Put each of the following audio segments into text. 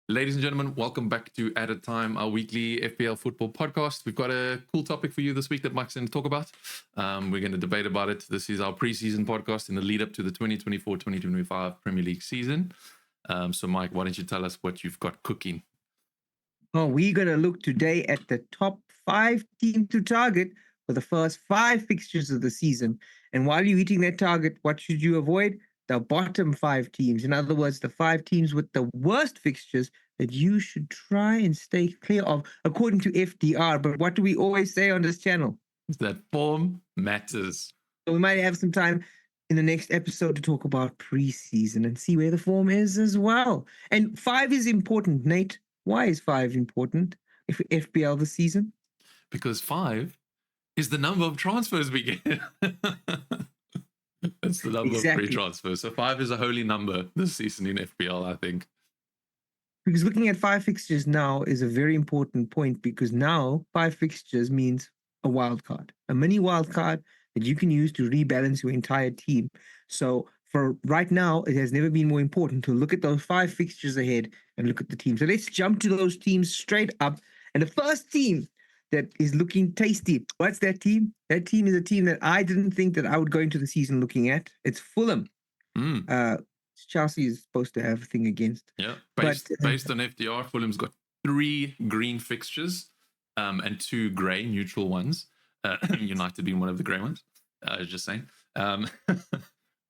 Ladies and gentlemen, welcome back to Added Time, our weekly FPL football podcast. We've got a cool topic for you this week that Mike's going to talk about. We're going to debate about it. This is our preseason podcast in the lead up to the 2024-2025 Premier League season. So, Mike, why don't you tell us what you've got cooking? Well, we're going to look today at the top 5 teams to target for the first 5 fixtures of the season. And while you're hitting that target, what should you avoid? The bottom 5 teams. In other words, the 5 teams with the worst fixtures that you should try and stay clear of, according to FDR. But what do we always say on this channel? That form matters. So we might have some time in the next episode to talk about preseason and see where the form is as well. And 5 is important, Nate. Why is 5 important if FPL this season? Because 5 is the number of transfers we get. That's the number of free transfers. So 5 is a holy number this season in FPL, I think. Because looking at 5 fixtures now is a very important point, because now 5 fixtures means a wild card, a mini wild card that you can use to rebalance your entire team. So for right now, it has never been more important to look at those 5 fixtures ahead and look at the team. So let's jump to those teams straight up. And the first team that is looking tasty. What's that team? That team is a team that I didn't think that I would go into the season looking at. It's Fulham. Chelsea is supposed to have a thing against. Yeah, based on FDR, Fulham's got 3 green fixtures and 2 grey neutral ones. United being one of the grey ones. Just saying.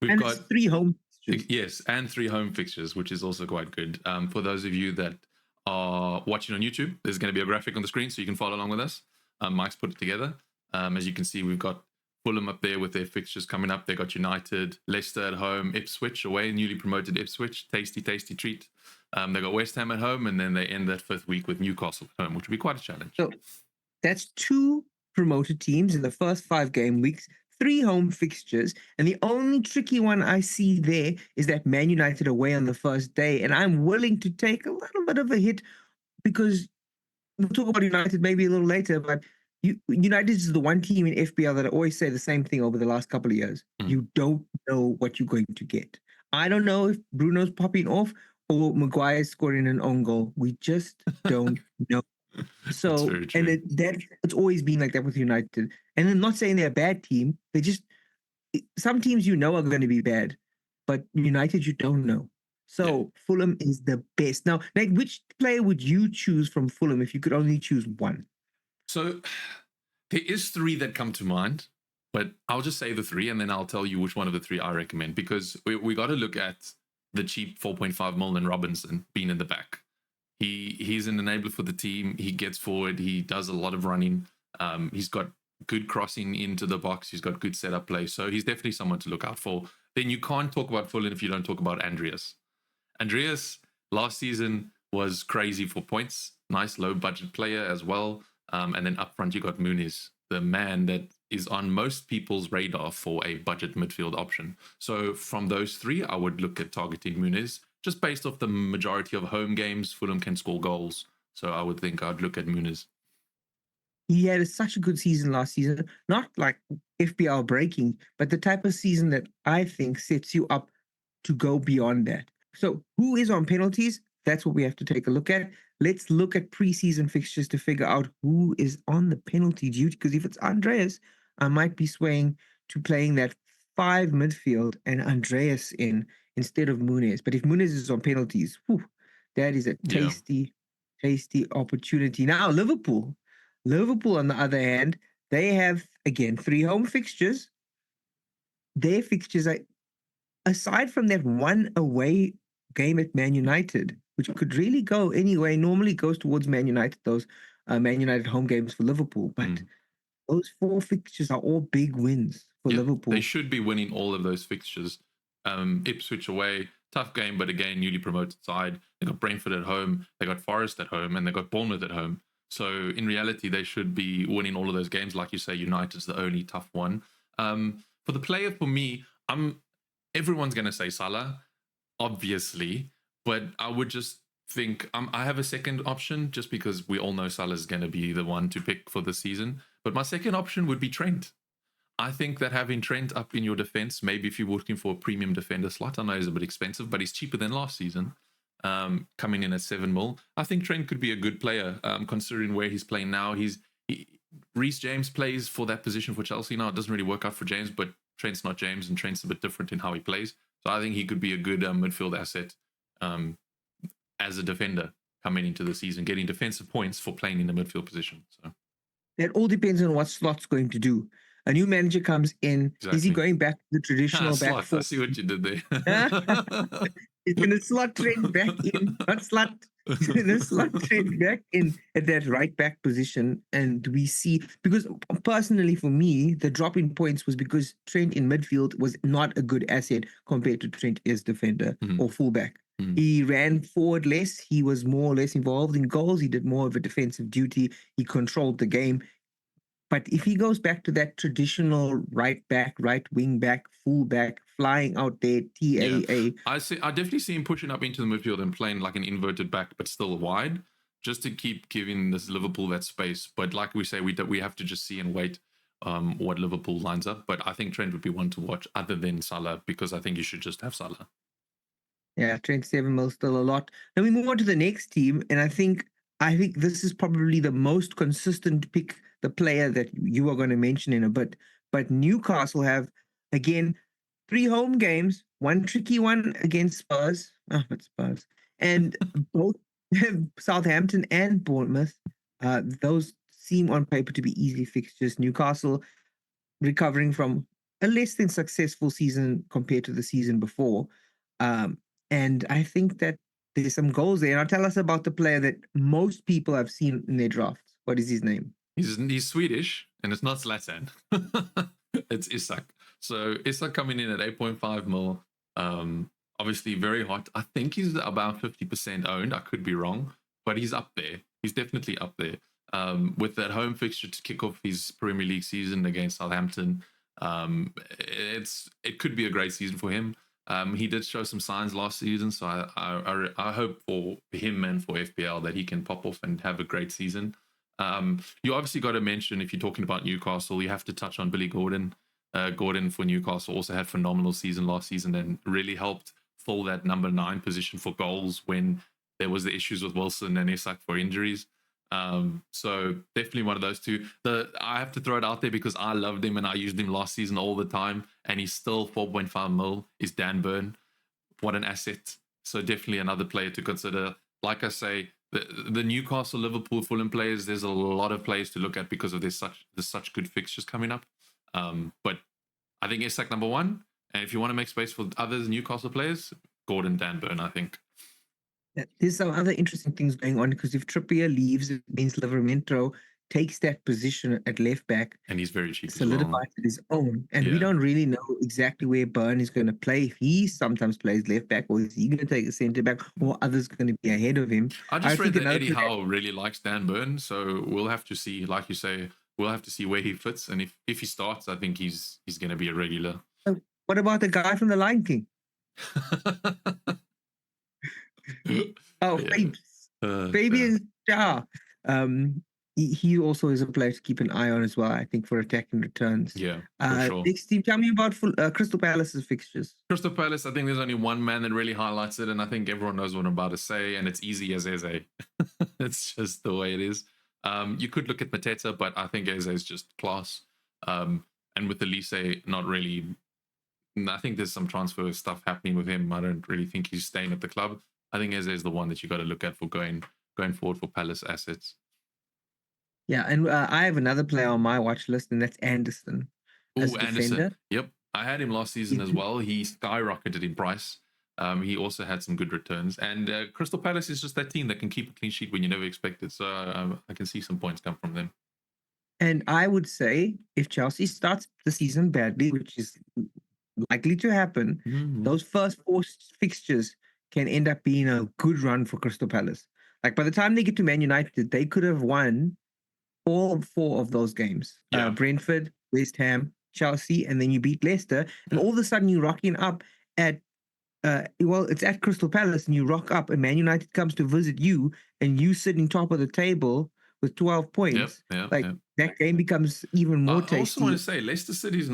We've got 3 home fixtures. Yes, and 3 home fixtures, which is also quite good. For those of you that are watching on YouTube, there's going to be a graphic on the screen so you can follow along with us. Mike's put it together. As you can see, we've got Fulham up there with their fixtures coming up. They got United, Leicester at home, Ipswich away, newly promoted Ipswich, tasty treat. They got West Ham at home, and then they end that 5th week with Newcastle at home, which will be quite a challenge. So that's 2 promoted teams in the first 5 game weeks, 3 home fixtures, and the only tricky one I see there is that Man United away on the first day, and I'm willing to take a little bit of a hit, because we'll talk about United maybe a little later, but United is the one team in FPL that I always say the same thing over the last couple of years. You don't know what you're going to get. I don't know if Bruno's popping off or Maguire's scoring an own goal. We just don't know. So, and it's always been like that with United. And I'm not saying they're a bad team. They just, some teams are going to be bad, but United you don't know. So Fulham is the best. Now, Nate, which player would you choose from Fulham if you could only choose one? So there is 3 that come to mind, but I'll just say the 3 and then I'll tell you which one of the 3 I recommend, because we got to look at the cheap 4.5 million Robinson being in the back. He's an enabler for the team. He gets forward. He does a lot of running. He's got good crossing into the box. He's got good setup play. So he's definitely someone to look out for. Then you can't talk about Fulham if you don't talk about Andreas. Andreas last season was crazy for points. Nice low budget player as well. And then up front, you got Muniz, the man that is on most people's radar for a budget midfield option. So from those 3, I would look at targeting Muniz. Just based off the majority of home games, Fulham can score goals. So I would think I'd look at Muniz. He had such a good season last season. Not like FPL breaking, but the type of season that I think sets you up to go beyond that. So who is on penalties? That's what we have to take a look at. Let's look at preseason fixtures to figure out who is on the penalty duty. Because if it's Andreas, I might be swaying to playing that 5 midfield and Andreas in instead of Muniz. But if Muniz is on penalties, that is a tasty opportunity. Now, Liverpool, on the other hand, they have, again, 3 home fixtures. Their fixtures are, aside from that 1 away game at Man United, which could really go anyway, normally goes towards Man United, those Man United home games for Liverpool. But those 4 fixtures are all big wins for Liverpool. They should be winning all of those fixtures. Ipswich away, tough game, but again, newly promoted side. They got Brentford at home, they got Forest at home, and they got Bournemouth at home. So in reality, they should be winning all of those games. Like you say, United's the only tough one. For the player, for me, everyone's going to say Salah, obviously, but I would just think I have a second option just because we all know Salah's going to be the one to pick for the season. But my second option would be Trent. I think that having Trent up in your defense, maybe if you're looking for a premium defender slot, I know he's a bit expensive, but he's cheaper than last season. coming in at 7 mil. I think Trent could be a good player, considering where he's playing now. Reece James plays for that position for Chelsea now. It doesn't really work out for James, but Trent's not James, and Trent's a bit different in how he plays. So I think he could be a good midfield asset as a defender coming into the season, getting defensive points for playing in the midfield position. So it all depends on what Slot's going to do. A new manager comes in. Exactly. Is he going back to the traditional back Slot, four? I see what you did there. He's going to slot Trent back in, not slot. He's going to slot Trent back in at that right back position. And we see, because personally for me, the drop in points was because Trent in midfield was not a good asset compared to Trent as defender or fullback. He ran forward less. He was more or less involved in goals. He did more of a defensive duty. He controlled the game. But if he goes back to that traditional right back, right wing back, full back, flying out there, TAA. I definitely see him pushing up into the midfield and playing like an inverted back, but still wide, just to keep giving this Liverpool that space. But like we say, we have to just see and wait what Liverpool lines up. But I think Trent would be one to watch other than Salah, because I think you should just have Salah. Yeah, Trent 7 mil still a lot. Then we move on to the next team, and I think this is probably the most consistent pick, the player that you are going to mention in a bit. But Newcastle have, again, 3 home games, one tricky one against Spurs. Oh, but Spurs. And both Southampton and Bournemouth. Those seem on paper to be easy fixtures. Newcastle recovering from a less than successful season compared to the season before. And I think that there's some goals there. Now tell us about the player that most people have seen in their drafts. What is his name? He's Swedish, and it's not Zlatan. It's Isak. So Isak coming in at 8.5 mil. Obviously very hot. I think he's about 50% owned. I could be wrong, but he's up there. He's definitely up there. With that home fixture to kick off his Premier League season against Southampton, it could be a great season for him. He did show some signs last season, so I hope for him and for FPL that he can pop off and have a great season. You obviously got to mention, if you're talking about Newcastle, you have to touch on Billy Gordon. Gordon for Newcastle also had a phenomenal season last season and really helped fill that number 9 position for goals when there was the issues with Wilson and Isak for injuries. So definitely one of those two. I have to throw it out there because I loved him and I used him last season all the time, and he's still 4.5 mil. Is Dan Burn. What an asset. So definitely another player to consider. Like I say, the Newcastle, Liverpool, Fulham players, there's a lot of players to look at because of there's such good fixtures coming up. But I think Isak number 1, and if you want to make space for other Newcastle players, Gordon, Dan Burn, I think. There's some other interesting things going on, because if Trippier leaves, it means Livramento takes that position at left back, and he's very cheap, solidifies his own. And we don't really know exactly where Burn is going to play. If he sometimes plays left back, or is he going to take a centre back, or others going to be ahead of him? I just read that Eddie Howe really likes Dan Burn, so we'll have to see. Like you say, we'll have to see where he fits, and if he starts, I think he's going to be a regular. What about the guy from the Lion King? Fabian Shah. He also is a player to keep an eye on as well, I think, for attacking returns. Yeah, for sure. Next team, tell me about Crystal Palace's fixtures. Crystal Palace, I think there's only one man that really highlights it, and I think everyone knows what I'm about to say, and it's easy as Eze. It's just the way it is. You could look at Mateta, but I think Eze is just class. And with Elise, not really. I think there's some transfer stuff happening with him. I don't really think he's staying at the club. I think Eze is the one that you got to look at for going forward for Palace assets. Yeah, and I have another player on my watch list, and that's Anderson. Anderson. Yep, I had him last season as well. He skyrocketed in price. He also had some good returns. And Crystal Palace is just that team that can keep a clean sheet when you never expect it. So I can see some points come from them. And I would say if Chelsea starts the season badly, which is likely to happen, those first 4 fixtures can end up being a good run for Crystal Palace. Like by the time they get to Man United, they could have won all 4 of those games. Brentford, West Ham, Chelsea, and then you beat Leicester. And all of a sudden you're rocking up at, it's at Crystal Palace, and you rock up and Man United comes to visit you, and you sitting top of the table with 12 points. That game becomes even more tasty. I also want to say Leicester City's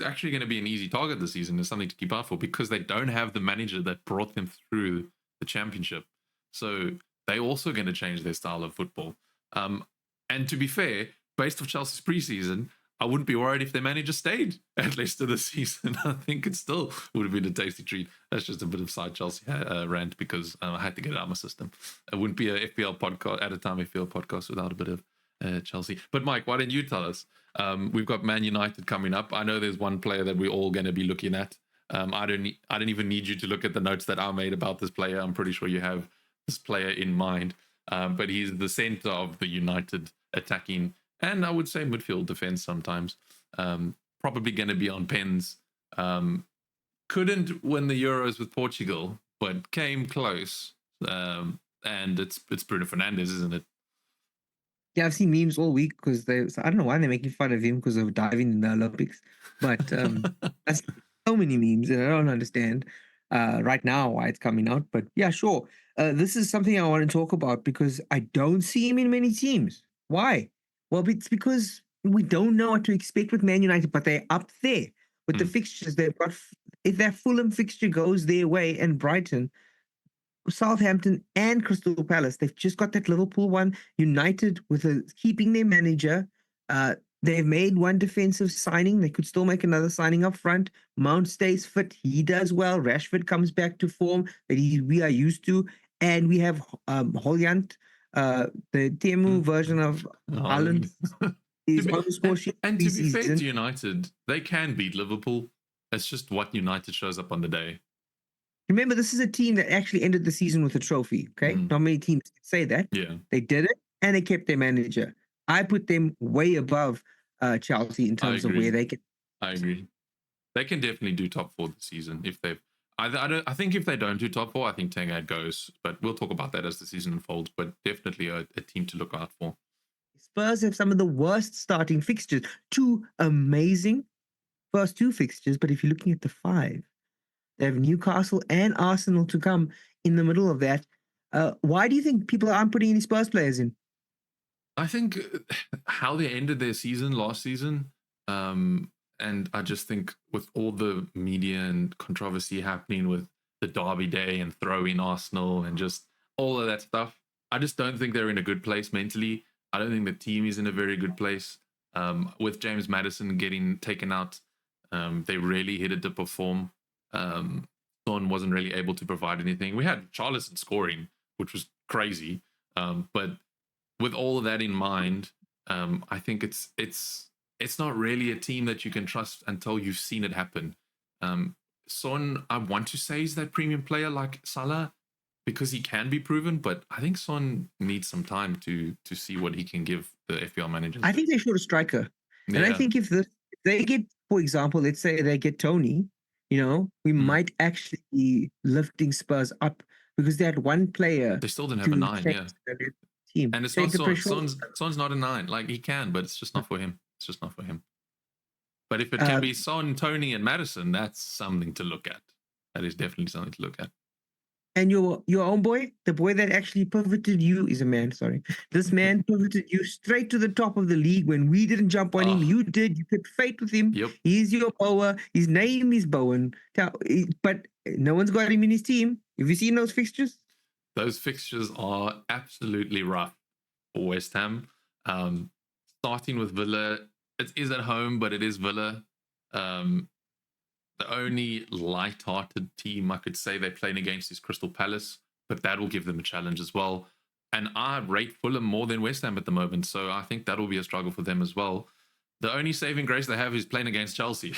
actually going to be an easy target this season. There's something to keep out for because they don't have the manager that brought them through the championship. So they're also going to change their style of football. And to be fair, based off Chelsea's preseason, I wouldn't be worried if their manager stayed at Leicester this season. I think it still would have been a tasty treat. That's just a bit of side Chelsea rant because I had to get it out of my system. It wouldn't be a FPL podcast, Added Time FPL podcast without a bit of Chelsea. But Mike, why don't you tell us? We've got Man United coming up. I know there's one player that we're all going to be looking at. I don't even need you to look at the notes that I made about this player. I'm pretty sure you have this player in mind. But he's the center of the United attacking and I would say midfield defense sometimes. Probably going to be on pens. Couldn't win the Euros with Portugal, but came close. And it's Bruno Fernandes, isn't it? Yeah, I've seen memes all week because I don't know why they're making fun of him because of diving in the Olympics. But that's so many memes and I don't understand right now why it's coming out. But yeah, sure. This is something I want to talk about because I don't see him in many teams. Why? Well, it's because we don't know what to expect with Man United, but they're up there with the fixtures. They've got, if that Fulham fixture goes their way and Brighton, Southampton and Crystal Palace, they've just got that Liverpool one. United with keeping their manager. They've made one defensive signing. They could still make another signing up front. Mount stays fit. He does well. Rashford comes back to form that we are used to. And we have Holland, the Temu version of Haaland. Is on the score sheet. And to be fair to United, they can beat Liverpool. It's just what United shows up on the day. Remember, this is a team that actually ended the season with a trophy, okay? Not many teams can say that. Yeah. They did it, and they kept their manager. I put them way above Chelsea in terms of where they can. I agree. They can definitely do top four this season if they've. I think if they don't do top four, I think Ten Hag goes. But we'll talk about that as the season unfolds. But definitely a team to look out for. Spurs have some of the worst starting fixtures. Two amazing first two fixtures, but if you're looking at the five, they have Newcastle and Arsenal to come in the middle of that. Why do you think people aren't putting any Spurs players in? I think how they ended their season last season, and I just think with all the media and controversy happening with the Derby Day and throwing Arsenal and just all of that stuff, I just don't think they're in a good place mentally. I don't think the team is in a very good place. With James Maddison getting taken out, they really hit it to perform. Son wasn't really able to provide anything. We had Charleston scoring, which was crazy. But with all of that in mind, I think it's not really a team that you can trust until you've seen it happen. Son, I want to say, is that premium player like Salah because he can be proven, but I think Son needs some time to see what he can give the FPL managers. I think they should a striker. Yeah. And I think if they get, for example, let's say they get Tony, we might actually be lifting Spurs up because they had one player. They still didn't have a 9, team. And it's not Son. Son's not a 9. Like, he can, but it's just not for him. It's just not for him. But if it can be Son, Tony, and Maddison, that's something to look at. That is definitely something to look at. And your own boy, the boy that actually pivoted you is a man, sorry. This man pivoted you straight to the top of the league when we didn't jump on him. You did. You put faith with him. Yep. He's your Bower. His name is Bowen. But no one's got him in his team. Have you seen those fixtures? Those fixtures are absolutely rough for West Ham. Starting with Villa, it is at home, but it is Villa. The only light-hearted team I could say they're playing against is Crystal Palace, but that will give them a challenge as well. And I rate Fulham more than West Ham at the moment, so I think that will be a struggle for them as well. The only saving grace they have is playing against Chelsea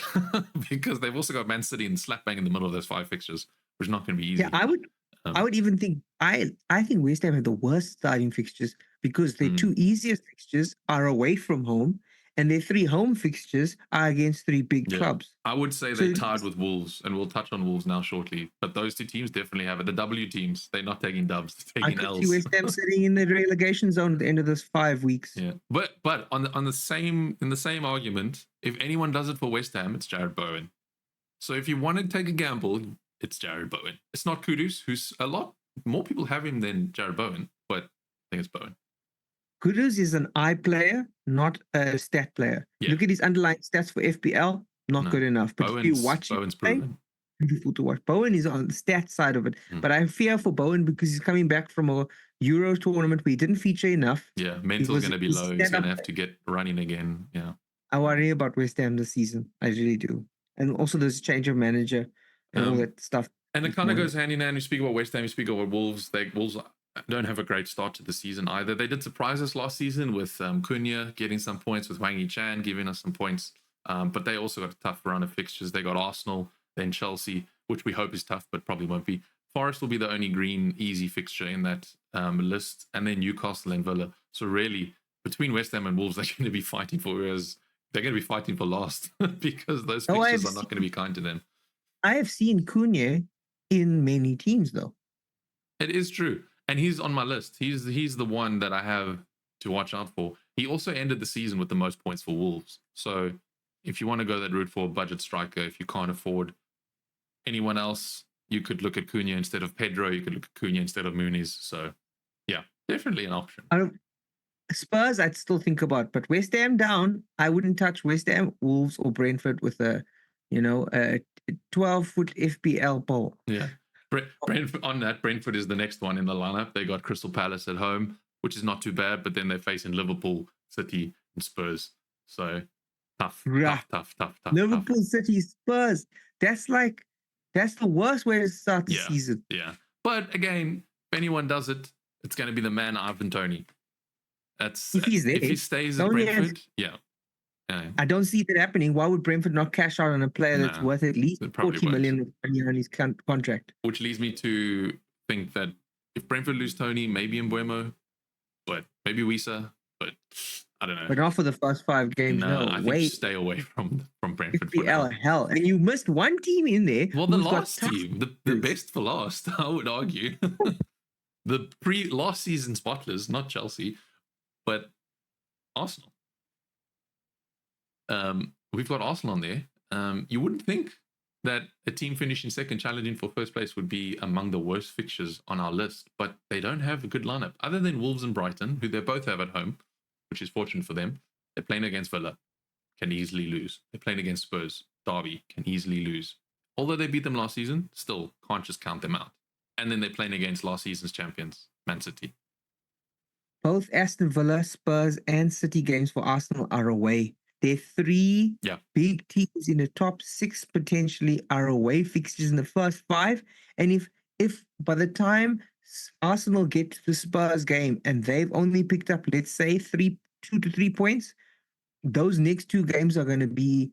because they've also got Man City and slap bang in the middle of those 5 fixtures, which is not going to be easy. Yeah, I would even think I think West Ham have the worst starting fixtures because their 2 easiest fixtures are away from home. And their 3 home fixtures are against 3 big clubs. I would say they're tied with Wolves, and we'll touch on Wolves now shortly. But those 2 teams definitely have it. The W teams, they're not taking dubs, they're taking L's. I could see West Ham sitting in the relegation zone at the end of those 5 weeks. Yeah, but in the same argument, if anyone does it for West Ham, it's Jared Bowen. So if you want to take a gamble, it's Jared Bowen. It's not Kudus, who's a lot more people have him than Jared Bowen, but I think it's Bowen. Kudus is an eye player, not a stat player. Yeah. Look at his underlying stats for FPL, not good enough. But if you watch Bowen's proven. beautiful to watch. Bowen is on the stats side of it, Mm. but I fear for Bowen because he's coming back from a Euro tournament where he didn't feature enough. Yeah, mental's going to be his low. He's going to stand-up- have to get running again. Yeah. I worry about West Ham this season. I really do. And also there's a change of manager and all that stuff. And it this kind of morning. goes hand in hand. You speak about West Ham, you speak about Wolves. Wolves don't have a great start to the season either. They did surprise us last season with Cunha getting some points, with Wang Yi-chan giving us some points. But they also got a tough run of fixtures. They got Arsenal, then Chelsea, which we hope is tough, but probably won't be. Forest will be the only green, easy fixture in that list. And then Newcastle and Villa. So really, between West Ham and Wolves, they're going to be fighting for last because those fixtures are not going to be kind to them. I have seen Cunha in many teams, though. It is true. And he's on my list. He's the one that I have to watch out for. He also ended the season with the most points for Wolves. So if you want to go that route for a budget striker, if you can't afford anyone else, you could look at Cunha instead of Pedro. You could look at Cunha instead of Muniz. So yeah, definitely an option. Spurs, I'd still think about, but West Ham down, I wouldn't touch West Ham, Wolves, or Brentford with a 12-foot FPL ball. Yeah. Brentford is the next one in the lineup. They got Crystal Palace at home, which is not too bad, but then they're facing Liverpool, City, and Spurs. So tough. Liverpool, City, Spurs. That's the worst way to start the season. Yeah. But again, if anyone does it, it's going to be the man Ivan Toney. That's if he stays at Brentford. Yeah. I don't see that happening. Why would Brentford not cash out on a player that's worth at least 40 million on his contract? Which leads me to think that if Brentford lose Toney, maybe Mbeumo, but maybe Wisa, but I don't know. But not for the first 5 games. No, I think stay away from Brentford. FPL, hell. And you missed one team in there. Well, the last team, the best for last, I would argue. The last season spotless, not Chelsea, but Arsenal. We've got Arsenal on there. You wouldn't think that a team finishing second, challenging for first place, would be among the worst fixtures on our list, but they don't have a good lineup other than Wolves and Brighton, who they both have at home, which is fortunate for them. They're playing against Villa, can easily lose. They're playing against Spurs, Derby, can easily lose. Although they beat them last season, still can't just count them out. And then they're playing against last season's champions, Man City. Both Aston Villa, Spurs, and City games for Arsenal are away. Their 3 big teams in the top 6 potentially are away fixtures in the first 5. And if by the time Arsenal get to the Spurs game and they've only picked up, let's say, 2 to 3 points, those next 2 games are going to be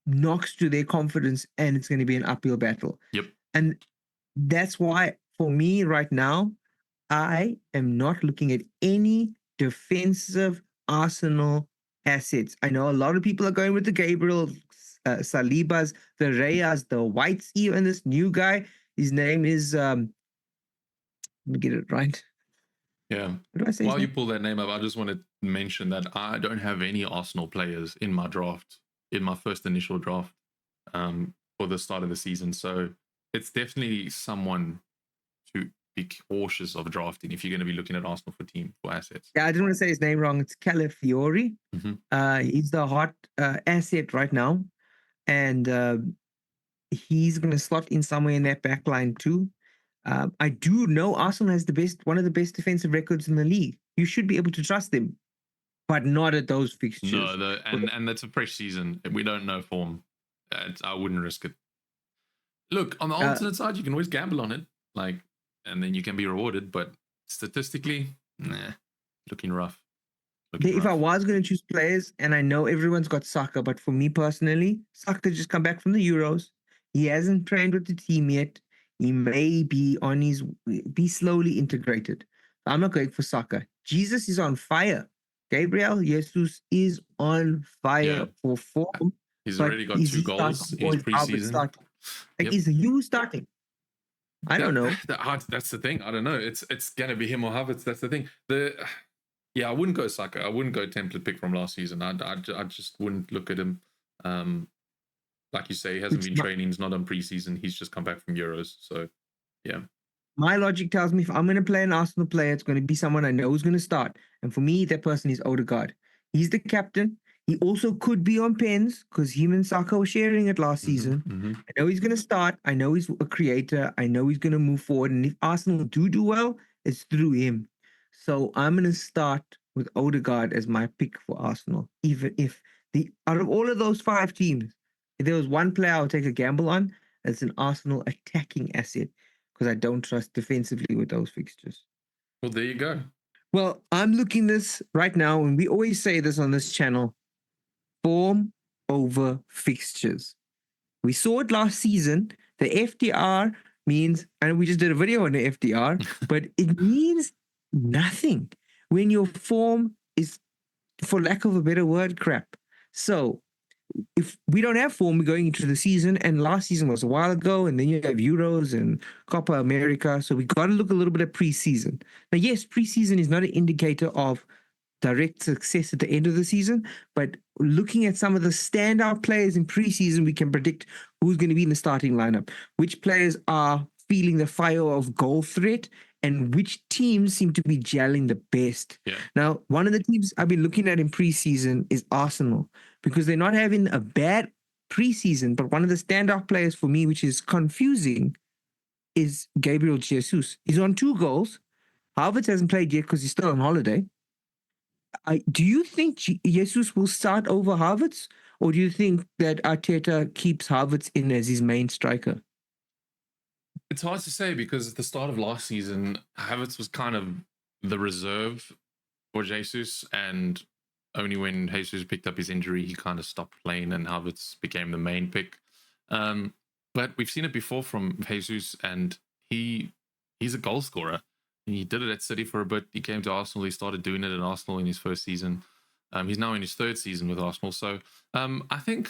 knocks to their confidence, and it's going to be an uphill battle. Yep. And that's why, for me right now, I am not looking at any defensive Arsenal assets. I know a lot of people are going with the Gabriel, Salibas, the Reyes, the Whites, even this new guy. His name is, let me get it right. Yeah. While you pull that name up, I just want to mention that I don't have any Arsenal players in my draft, in my first initial draft for the start of the season. So it's definitely someone to be cautious of drafting if you're going to be looking at Arsenal for assets. Yeah, I didn't want to say his name wrong. It's Calafiori. He's the hot asset right now. And he's going to slot in somewhere in that back line too. I do know Arsenal has one of the best defensive records in the league. You should be able to trust them, but not at those fixtures. No, and that's a fresh season. We don't know form. I wouldn't risk it. Look, on the alternate side, you can always gamble on it, and then you can be rewarded. But statistically, looking rough. If I was going to choose players, and I know everyone's got Saka, but for me personally, Saka just come back from the Euros. He hasn't trained with the team yet. He may be be slowly integrated. I'm not going for Saka. Jesus is on fire. Gabriel Jesus is on fire for form. He's already got 2 goals in his preseason. Is you starting? I don't know. That's the thing. I don't know. It's gonna be him or Havertz. That's the thing. I wouldn't go Saka. I wouldn't go template pick from last season. I just wouldn't look at him. Like you say, he hasn't been training. He's not on preseason. He's just come back from Euros. So, yeah. My logic tells me if I'm going to play an Arsenal player, it's going to be someone I know who's going to start. And for me, that person is Odegaard. He's the captain. He also could be on pens because him and Saka were sharing it last season. I know he's going to start. I know he's a creator. I know he's going to move forward. And if Arsenal do well, it's through him. So I'm going to start with Odegaard as my pick for Arsenal. Even if out of all of those 5 teams, if there was one player I would take a gamble on, it's an Arsenal attacking asset because I don't trust defensively with those fixtures. Well, there you go. Well, I'm looking this right now, and we always say this on this channel, form over fixtures. We saw it last season. The FDR means, and we just did a video on the FDR, but it means nothing when your form is, for lack of a better word, crap. So if we don't have form, we're going into the season, and last season was a while ago, and then you have Euros and Copa America. So we got to look a little bit at preseason. Now, yes, preseason is not an indicator of direct success at the end of the season, but looking at some of the standout players in preseason, we can predict who's going to be in the starting lineup, which players are feeling the fire of goal threat, and which teams seem to be gelling the best. Yeah. Now, one of the teams I've been looking at in preseason is Arsenal, because they're not having a bad preseason, but one of the standout players for me, which is confusing, is Gabriel Jesus. He's on 2 goals. Havertz hasn't played yet because he's still on holiday. Do you think Jesus will start over Havertz, or do you think that Arteta keeps Havertz in as his main striker? It's hard to say because at the start of last season, Havertz was kind of the reserve for Jesus, and only when Jesus picked up his injury, he kind of stopped playing and Havertz became the main pick. But we've seen it before from Jesus, and he's a goal scorer. He did it at City for a bit. He came to Arsenal. He started doing it at Arsenal in his first season. He's now in his 3rd season with Arsenal. So I think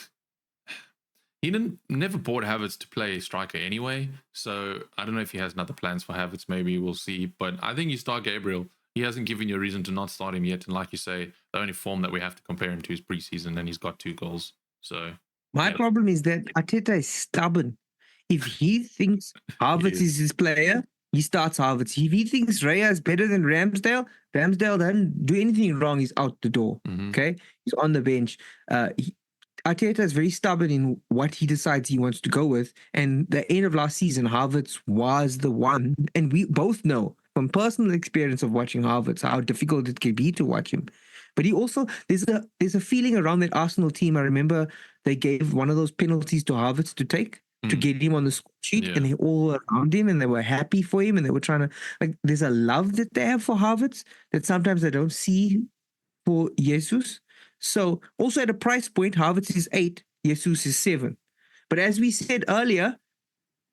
he never bought Havertz to play striker anyway. So I don't know if he has other plans for Havertz. Maybe we'll see. But I think you start Gabriel. He hasn't given you a reason to not start him yet. And like you say, the only form that we have to compare him to is preseason, and he's got 2 goals. So my problem is that Arteta is stubborn. If he thinks Havertz is his player, he starts Havertz. If he thinks Raya is better than Ramsdale doesn't do anything wrong. He's out the door. Okay, he's on the bench. Arteta is very stubborn in what he decides he wants to go with. And the end of last season, Havertz was the one, and we both know from personal experience of watching Havertz how difficult it can be to watch him. But he also, there's a feeling around that Arsenal team. I remember they gave one of those penalties to Havertz to take to get him on the score sheet, and they all around him and they were happy for him, and they were trying to, like, there's a love that they have for Havertz that sometimes I don't see for Jesus. So also at a price point, Havertz is 8, Jesus is 7. But as we said earlier,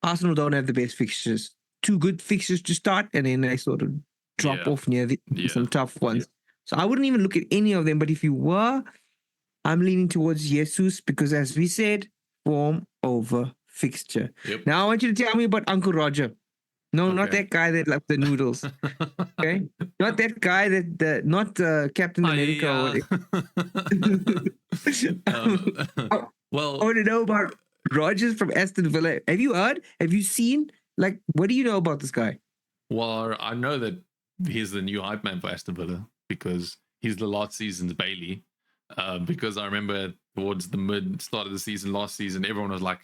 Arsenal don't have the best fixtures. 2 good fixtures to start, and then they sort of drop off near some tough ones. So I wouldn't even look at any of them. But if you were, I'm leaning towards Jesus because, as we said, form over fixture. Now I want you to tell me about Uncle Roger. No, not that guy that loved the noodles. Okay, not that guy not Captain America. Well, I want to know about Rogers from Aston Villa. Have you heard? Have you seen? Like, what do you know about this guy? Well, I know that he's the new hype man for Aston Villa because he's the last season's Bailey. Because I remember towards the start of the season, last season, everyone was like,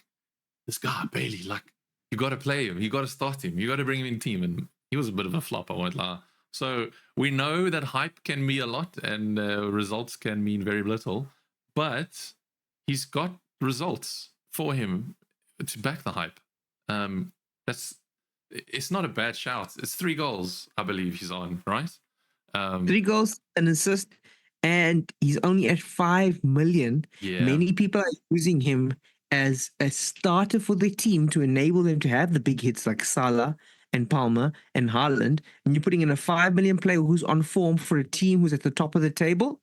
this guy, Bailey, like, you got to play him. You got to start him. You got to bring him in team. And he was a bit of a flop, I won't lie. So we know that hype can mean a lot and results can mean very little. But he's got results for him to back the hype. It's not a bad shout. It's 3 goals, I believe he's on, right? 3 goals, an assist, and he's only at 5 million. Yeah. Many people are using him as a starter for the team to enable them to have the big hits like Salah and Palmer and Haaland. And you're putting in a 5 million player who's on form for a team who's at the top of the table.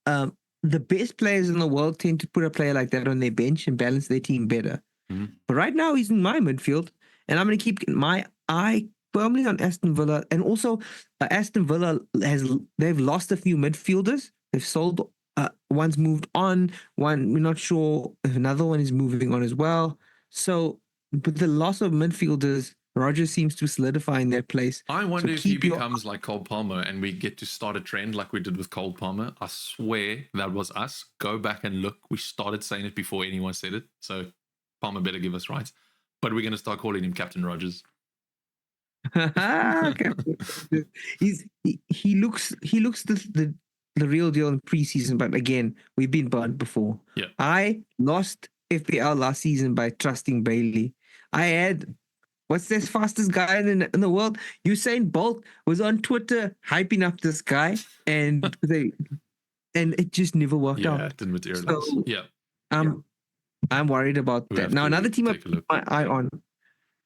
The best players in the world tend to put a player like that on their bench and balance their team better. But right now he's in my midfield, and I'm going to keep my eye firmly on Aston Villa. And also Aston Villa they've lost a few midfielders. They've sold, one's moved on, one we're not sure if another one is moving on as well. So with the loss of midfielders, Rogers seems to solidify in that place. I wonder So if he keep your becomes like Cole Palmer and we get to start a trend like we did with Cole Palmer. I swear that was us. Go back and look. We started saying it before anyone said it. So Palmer better give us rights. But we're going to start calling him Captain Rogers. he looks the real deal in preseason, but again, we've been burned before. Yeah. I lost FPL last season by trusting Bailey. I had what's this fastest guy in the world? Usain Bolt was on Twitter hyping up this guy, and it just never worked out. Yeah, it didn't materialize. So, yeah. I'm worried about We that. have Now, to another team I take a put look. my eye on,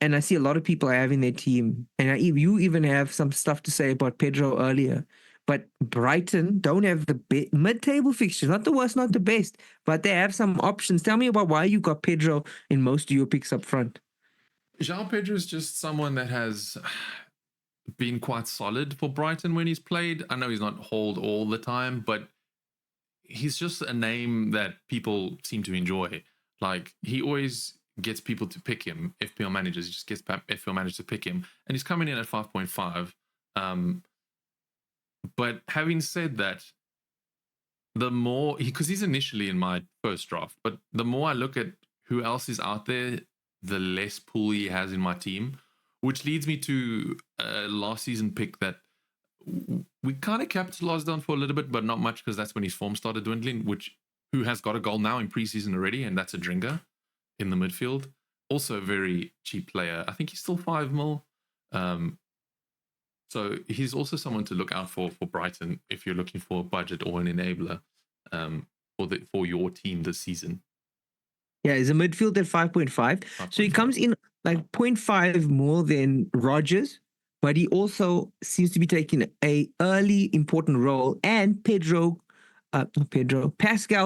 and I see a lot of people are having their team, and you even have some stuff to say about Pedro earlier. But Brighton don't have the mid-table fixtures, not the worst, not the best, but they have some options. Tell me about why you got Pedro in most of your picks up front. João Pedro is just someone that has been quite solid for Brighton when he's played. I know he's not hauled all the time, but he's just a name that people seem to enjoy. Like, he always gets people to pick him. FPL managers, he just gets FPL managers to pick him, and he's coming in at 5.5. But having said that, the more because he's initially in my first draft, but the more I look at who else is out there, the less pool he has in my team, which leads me to a last season pick that we kind of capitalized on for a little bit, but not much because that's when his form started dwindling, who has got a goal now in preseason already, and that's a Drinker in the midfield. Also a very cheap player. I think he's still 5 mil. So he's also someone to look out for Brighton if you're looking for a budget or an enabler for your team this season. Yeah, he's a midfield at 5.5. So he comes in like 0.5 more than Rogers, but he also seems to be taking a early important role. And Pascal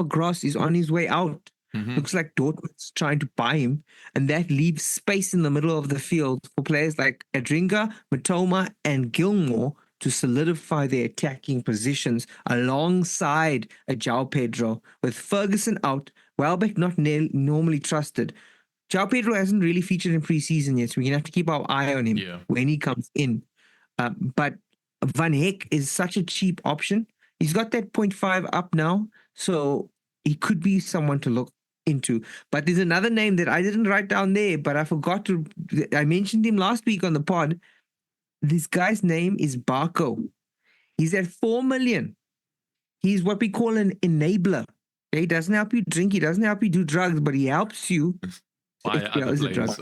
Gross is on his way out. Mm-hmm. Looks like Dortmund's trying to buy him, and that leaves space in the middle of the field for players like Adringa, Matoma, and Gilmore to solidify their attacking positions alongside a João Pedro. With Ferguson out, Welbeck not normally trusted. João Pedro hasn't really featured in preseason yet, so we're going to have to keep our eye on him when he comes in. But Van Heck is such a cheap option. He's got that 0.5 up now, so he could be someone to look into. But there's another name that I didn't write down there, but I forgot to. I mentioned him last week on the pod. This guy's name is Barco. He's at 4 million. He's what we call an enabler. He doesn't help you drink. He doesn't help you do drugs, but he helps you buy other players.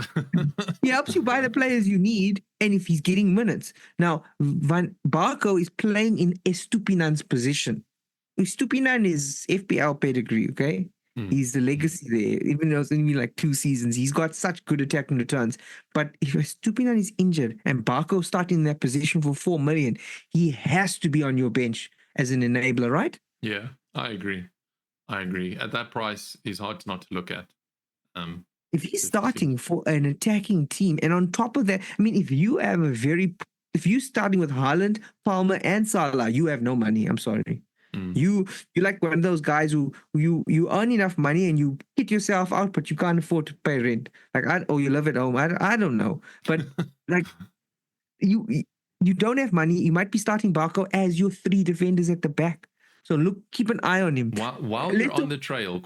He helps you buy the players you need, and if he's getting minutes. Now, Barco is playing in Estupinan's position. Estupinan is FPL pedigree, okay? He's the legacy there. Even though it's only like 2 seasons, he's got such good attacking returns. But if Estupinan is injured and Barco starting in that position for 4 million, he has to be on your bench as an enabler, right? Yeah, I agree. At that price, he's hard not to look at. If he's starting for an attacking team, and on top of that, I mean, if you're starting with Haaland, Palmer, and Salah, you have no money. I'm sorry. You're like one of those guys who you earn enough money and you get yourself out, but you can't afford to pay rent. Or you live at home. I don't know. But like you don't have money. You might be starting Barco as your 3 defenders at the back. So keep an eye on him. While you're on the trail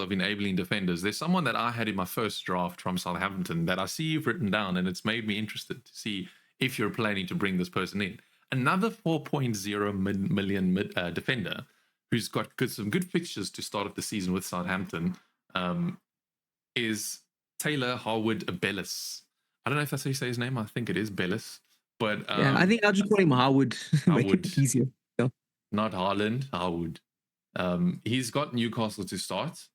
of enabling defenders, there's someone that I had in my first draft from Southampton that I see you've written down, and it's made me interested to see if you're planning to bring this person in. Another 4.0 million defender who's got some good fixtures to start off the season with Southampton is Taylor Harwood-Bellis. I don't know if that's how you say his name. I think it is Bellis. But I think I'll just call him Harwood. Make it easier. Not Haaland, Harwood. He's got Newcastle to start.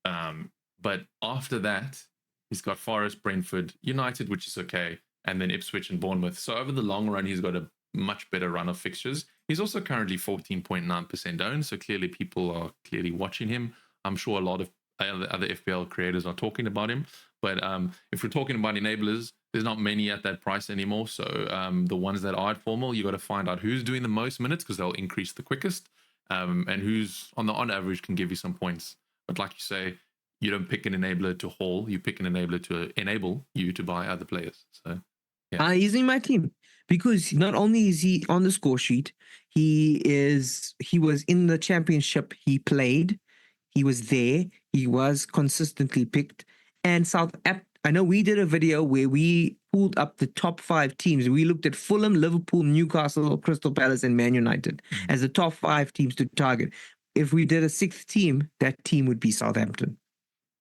But after that, he's got Forest, Brentford, United, which is okay, and then Ipswich and Bournemouth. So over the long run, he's got a much better run of fixtures. He's also currently 14.9% owned, so clearly people are watching him. I'm sure a lot of other FPL creators are talking about him. But if we're talking about enablers, there's not many at that price anymore. So the ones that are at formal, you got to find out who's doing the most minutes because they'll increase the quickest, and who's on average can give you some points. But like you say, you don't pick an enabler to haul, you pick an enabler to enable you to buy other players. So he's in my team because not only is he on the score sheet, he was in the championship. He played, he was there, he was consistently picked. And I know we did a video where we pulled up the top 5 teams. We looked at Fulham, Liverpool, Newcastle, Crystal Palace, and Man United as the top 5 teams to target. If we did a 6th team, that team would be Southampton.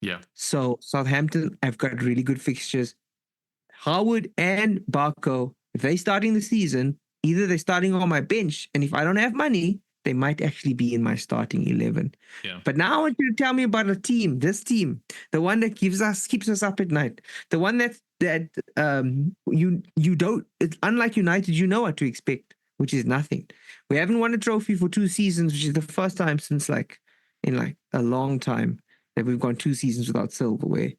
Yeah. So Southampton, I've got really good fixtures. Howard and Barco, if they're starting the season, either they're starting on my bench, and if I don't have money, they might actually be in my starting 11. Yeah. But now I want you to tell me about this team, the one that keeps us up at night, the one that you don't. It's unlike United, you know what to expect, which is nothing. We haven't won a trophy for 2 seasons, which is the first time since in a long time that we've gone 2 seasons without silverware.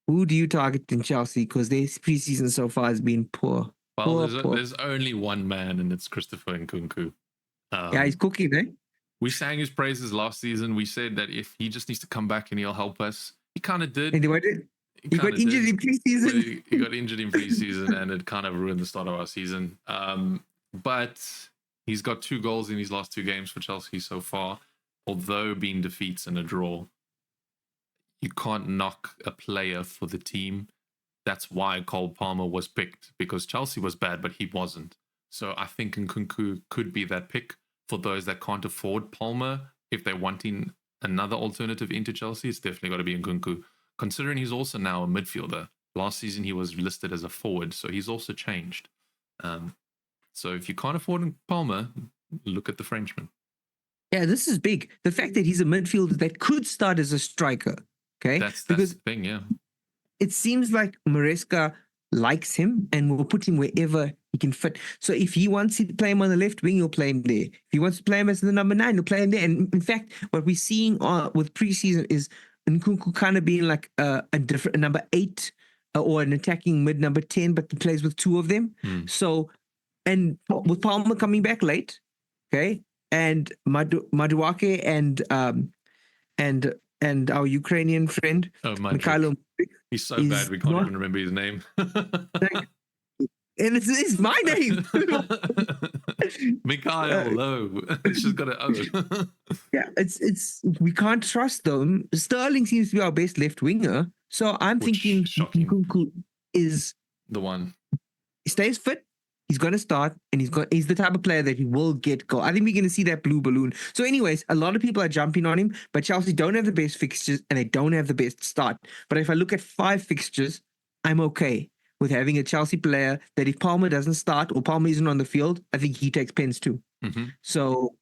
Who do you target in Chelsea? Because their preseason so far has been poor. Well, there's only one man, and it's Christopher Nkunku. Yeah, he's cooking, eh? We sang his praises last season. We said that if he just needs to come back and he'll help us. He kind of did. And he got injured in preseason. He got injured in preseason, and it kind of ruined the start of our season. But he's got 2 goals in his last 2 games for Chelsea so far, although being defeats and a draw. You can't knock a player for the team. That's why Cole Palmer was picked, because Chelsea was bad, but he wasn't. So I think Nkunku could be that pick for those that can't afford Palmer. If they're wanting another alternative into Chelsea, it's definitely got to be Nkunku. Considering he's also now a midfielder. Last season he was listed as a forward, so he's also changed. So if you can't afford Palmer, look at the Frenchman. Yeah, this is big. The fact that he's a midfielder that could start as a striker. Okay, that's the thing. Yeah, it seems like Maresca likes him and will put him wherever he can fit. So if he wants to play him on the left wing, he'll play him there. If he wants to play him as the number 9, he'll play him there. And in fact, what we're seeing with preseason is Nkunku kind of being like a different number 8 or an attacking mid number 10, but he plays with 2 of them. So, and with Palmer coming back late, okay, and Maduake and our Ukrainian friend, Mikyle. He's so bad we can't even remember his name. And it's my name. Mikyle Low. It's just got an O. Yeah, it's we can't trust them. Sterling seems to be our best left winger. So I'm thinking Nkunku is the one. He stays fit. He's going to start, and he's the type of player that he will get goal. I think we're going to see that blue balloon. So anyways, a lot of people are jumping on him, but Chelsea don't have the best fixtures, and they don't have the best start. But if I look at 5 fixtures, I'm okay with having a Chelsea player that if Palmer doesn't start or Palmer isn't on the field, I think he takes pens too. So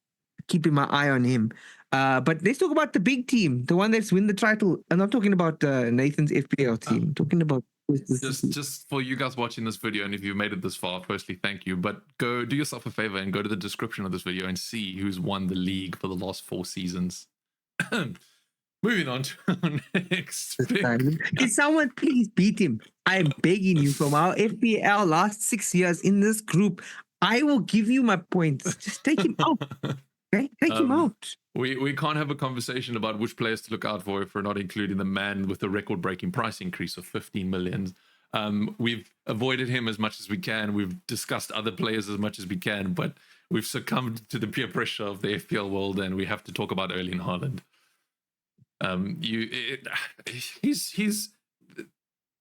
keeping my eye on him. But let's talk about the big team, the one that's win the title. I'm not talking about Nathan's FPL team. I'm talking about just for you guys watching this video, and if you made it this far, firstly, thank you. But go do yourself a favor and go to the description of this video and see who's won the league for the last 4 seasons. Moving on to our next pick. Can someone please beat him? I'm begging you, from our FPL last 6 years in this group. I will give you my points. Just take him out. Okay? Take him out. We can't have a conversation about which players to look out for if we're not including the man with the record-breaking price increase of 15 million. We've avoided him as much as we can. We've discussed other players as much as we can, but we've succumbed to the peer pressure of the FPL world, and we have to talk about Erling Haaland.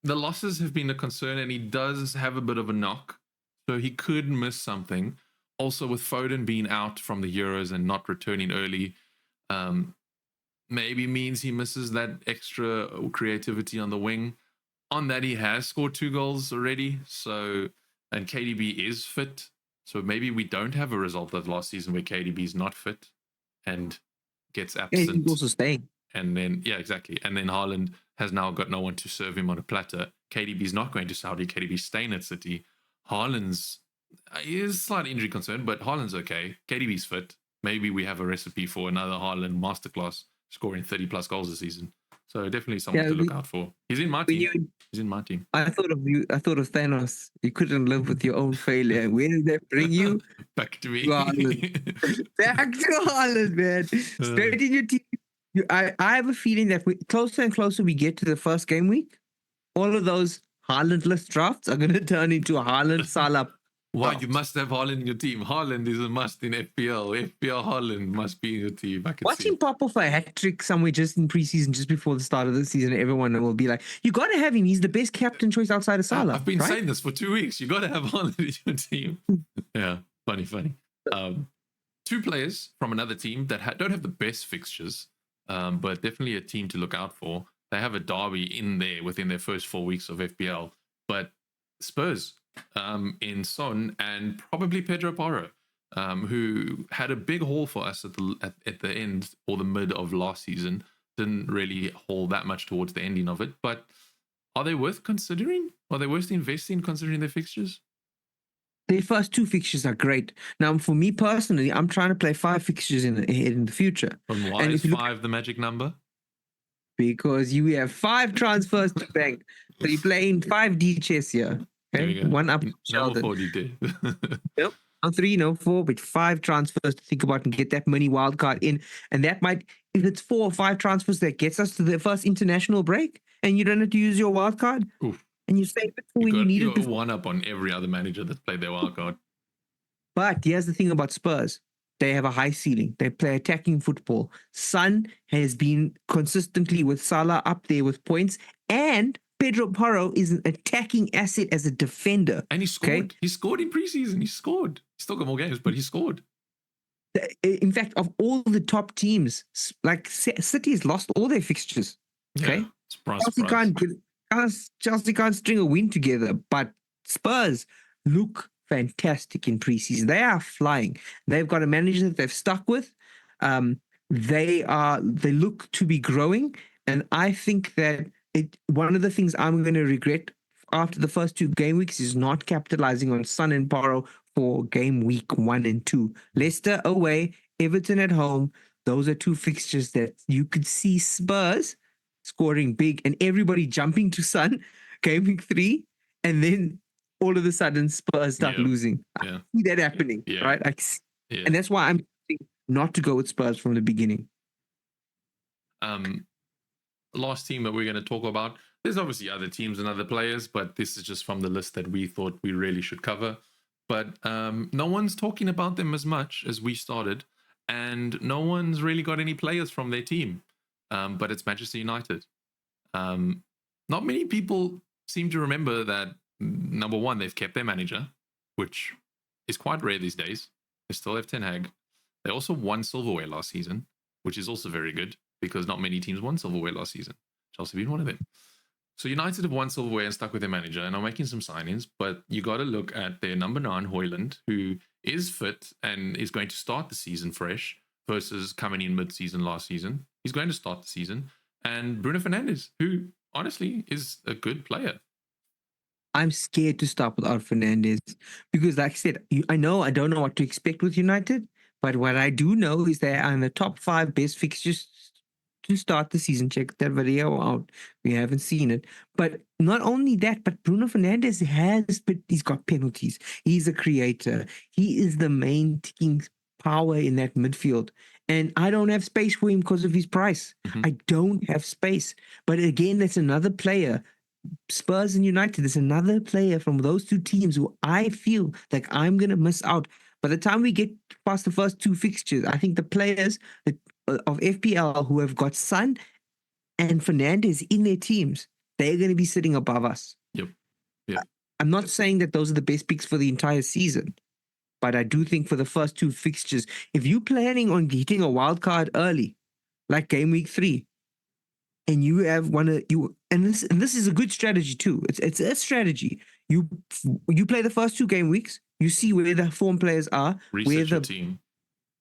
The losses have been a concern, and he does have a bit of a knock, so he could miss something. Also, with Foden being out from the Euros and not returning early, maybe means he misses that extra creativity on the wing. On that, he has scored 2 goals already. So, and KDB is fit. So maybe we don't have a result of last season where KDB is not fit and gets absent. Yeah, he's also staying. And then, yeah, exactly. And then Haaland has now got no one to serve him on a platter. KDB's not going to Saudi. KDB's staying at City. Haaland's is slight injury concern, but Haaland's okay. KDB's fit. Maybe we have a recipe for another Haaland masterclass scoring 30 plus goals this season. So definitely someone to look out for. He's in my team. He's in my team. I thought of you. I thought of Thanos. You couldn't live with your own failure. Where did that bring you? Back to me. Back to Haaland, man. Straight in your team. I have a feeling that closer and closer we get to the first game week, all of those Haaland-less drafts are going to turn into Haaland Salah. Why you must have Haaland in your team. Haaland is a must in FPL. FPL Haaland must be in your team. I can Watch see. him pop off a hat trick somewhere just in preseason, just before the start of the season. Everyone will be like, "You got to have him. He's the best captain choice outside of Salah." I've been right? saying this for 2 weeks. You got to have Haaland in your team. Yeah, funny. Two players from another team that don't have the best fixtures, but definitely a team to look out for. They have a derby in there within their first 4 weeks of FPL, but Spurs in Son and probably Pedro Porro, who had a big haul for us at the end or the mid of last season. Didn't really haul that much towards the ending of it, but are they worth considering? Are they worth investing considering their fixtures? The first 2 fixtures are great. Now, for me personally, I'm trying to play 5 fixtures in the future. And why is 5 the magic number? Because you have 5 transfers to bank. So you're playing 5D chess here. Okay, 1 up. No 40D. Yep. On 3, no 4, but 5 transfers to think about and get that mini wild card in. And that might, if it's 4 or 5 transfers, that gets us to the first international break, and you don't have to use your wild card. Oof. And you save it for when you need it. You're one up on every other manager that's played their wild card. But here's the thing about Spurs. They have a high ceiling. They play attacking football. Son has been consistently with Salah up there with points. And Pedro Porro is an attacking asset as a defender. And he scored. Okay? He scored in preseason. He scored. He's still got more games, but he scored. In fact, of all the top teams, like City has lost all their fixtures. Okay? Yeah, Chelsea can't string a win together, but Spurs look fantastic in preseason. They are flying. They've got a manager that they've stuck with. They look to be growing, and I think that one of the things I'm going to regret after the first 2 game weeks is not capitalizing on Son and Porro for game week 1 and 2. Leicester away, Everton at home. Those are 2 fixtures that you could see Spurs scoring big and everybody jumping to Son game week 3, and then all of a sudden Spurs start losing. I see that happening, right? And that's why I'm thinking not to go with Spurs from the beginning. Last team that we're going to talk about, there's obviously other teams and other players, but this is just from the list that we thought we really should cover. But no one's talking about them as much as we started, and no one's really got any players from their team. But it's Manchester United. Not many people seem to remember that, number one, they've kept their manager, which is quite rare these days. They still have Ten Hag. They also won silverware last season, which is also very good because not many teams won silverware last season. Chelsea being one of them. So United have won silverware and stuck with their manager and are making some signings, but you got to look at their number 9, Højlund, who is fit and is going to start the season fresh versus coming in mid-season last season. He's going to start the season. And Bruno Fernandes, who honestly is a good player. I'm scared to start without Fernandes because, like I said, I don't know what to expect with United, but what I do know is they are in the top 5 best fixtures to start the season. Check that video out. We haven't seen it. But not only that, but Bruno Fernandes he's got penalties. He's a creator. He is the main ticking power in that midfield. And I don't have space for him because of his price. Mm-hmm. I don't have space. But again, that's another player. Spurs and United, there's another player from those 2 teams who I feel like I'm going to miss out. By the time we get past the first 2 fixtures, I think the players of FPL who have got Son and Fernandes in their teams, they're going to be sitting above us. Yep. I'm not saying that those are the best picks for the entire season, but I do think for the first 2 fixtures, if you're planning on getting a wild card early, like game week 3, and you have this is a good strategy too. It's a strategy. You play the first 2 game weeks, you see where the form players are, where the team,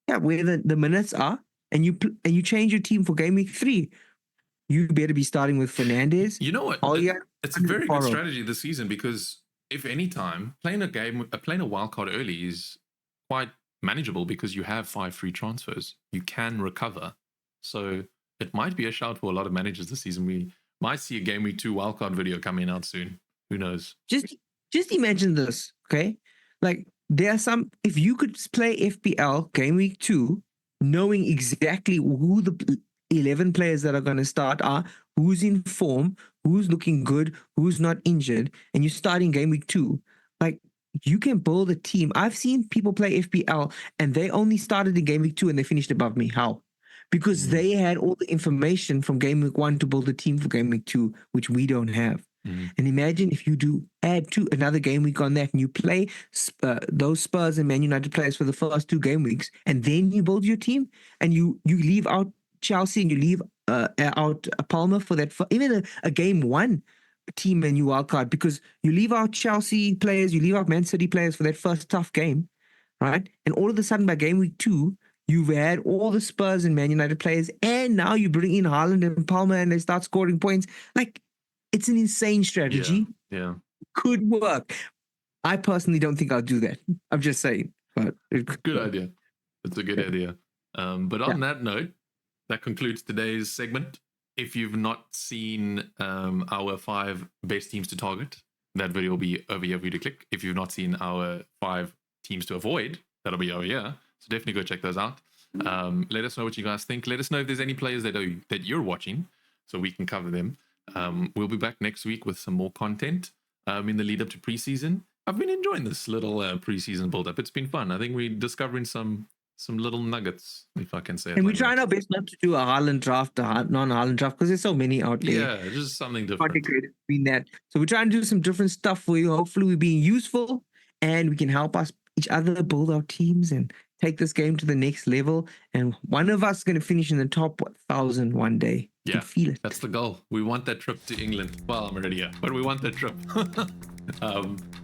where the minutes are, and you change your team for game week 3. You better be starting with Fernandes. You know what? It's a very good strategy this season because if any time playing a wild card early is quite manageable because you have 5 free transfers. You can recover. So it might be a shout for a lot of managers this season. We might see a game week 2 wildcard video coming out soon. Who knows? Just imagine this, okay? Like there are some. If you could play FPL game week 2, knowing exactly who 11 players that are going to start are who's in form, who's looking good, who's not injured, and you start in game week 2. Like, you can build a team. I've seen people play FPL and they only started in game week 2 and they finished above me. How? Because they had all the information from game week 1 to build a team for game week 2, which we don't have. And imagine if you do add to another game week on that and you play those Spurs and Man United players for the first 2 game weeks, and then you build your team and you leave out Chelsea and you leave out Palmer for that, even a game 1 team and you wildcard, because you leave out Chelsea players, you leave out Man City players for that first tough game, right? And all of a sudden by game week 2, you've had all the Spurs and Man United players, and now you bring in Haaland and Palmer and they start scoring points. Like, it's an insane strategy. Yeah. Could work. I personally don't think I'll do that. I'm just saying. But Good idea. It's a good idea. But on that note, that concludes today's segment. If you've not seen our 5 best teams to target, that video will be over here for you to click. If you've not seen our 5 teams to avoid, that'll be over here. So definitely go check those out. Let us know what you guys think. Let us know if there's any players that you're watching so we can cover them. We'll be back next week with some more content in the lead up to preseason. I've been enjoying this little preseason build up. It's been fun. I think we're discovering some little nuggets, if I can say it. And we're trying our best not to do a Haaland draft, a non-Haaland draft, because there's so many out there. Yeah, just something different. Between that. So we're trying to do some different stuff for you. Hopefully we're being useful and we can help each other build our teams and take this game to the next level. And one of us is going to finish in the top 1,000 one day. You can feel it. That's the goal. We want that trip to England. Well, I'm already here, but we want that trip.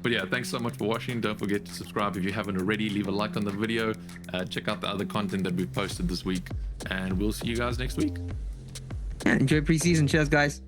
But yeah, thanks so much for watching. Don't forget to subscribe if you haven't already. Leave a like on the video. Check out the other content that we've posted this week. And we'll see you guys next week. Yeah, enjoy preseason. Cheers, guys.